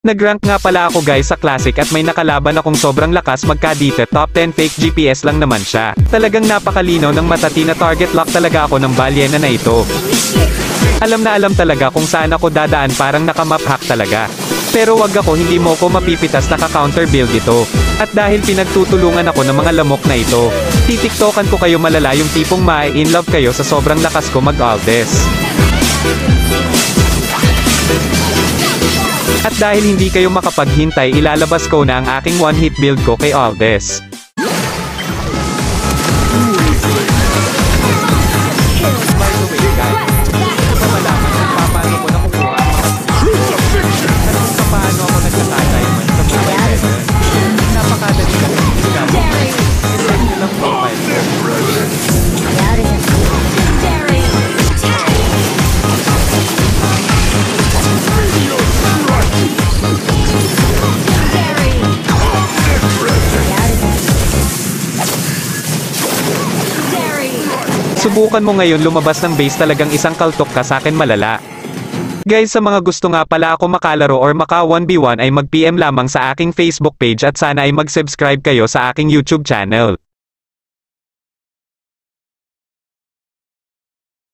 Nag-rank nga pala ako guys sa Classic at may nakalaban akong sobrang lakas magkadite, top 10 fake GPS lang naman siya. Talagang napakalinaw ng matati na target lock talaga ako ng balyena na ito. Alam na alam talaga kung saan ako dadaan, parang naka-map hack talaga. Pero wag ako, hindi mo ko mapipitas, naka-counter build ito. At dahil pinagtutulungan ako ng mga lamok na ito, titiktokan ko kayo malala, yung tipong ma-in-love kayo sa sobrang lakas ko mag-Aldes. At dahil hindi kayo makapaghintay, ilalabas ko na ang aking one-hit build ko kay Aldes. By the way guys, gusto ko malaman kung paano ko nakukuha ang mga at kung paano ako nagkaka-diamond sa Mobile Legends. Napakadali kasi hindi ka mo. I-set nyo lang profile ko. Subukan mo ngayon lumabas ng base, talagang isang kaltok ka sa akin malala. Guys, sa mga gusto nga pala ako makalaro or maka 1v1 ay mag-PM lamang sa aking Facebook page at sana ay mag-subscribe kayo sa aking YouTube channel.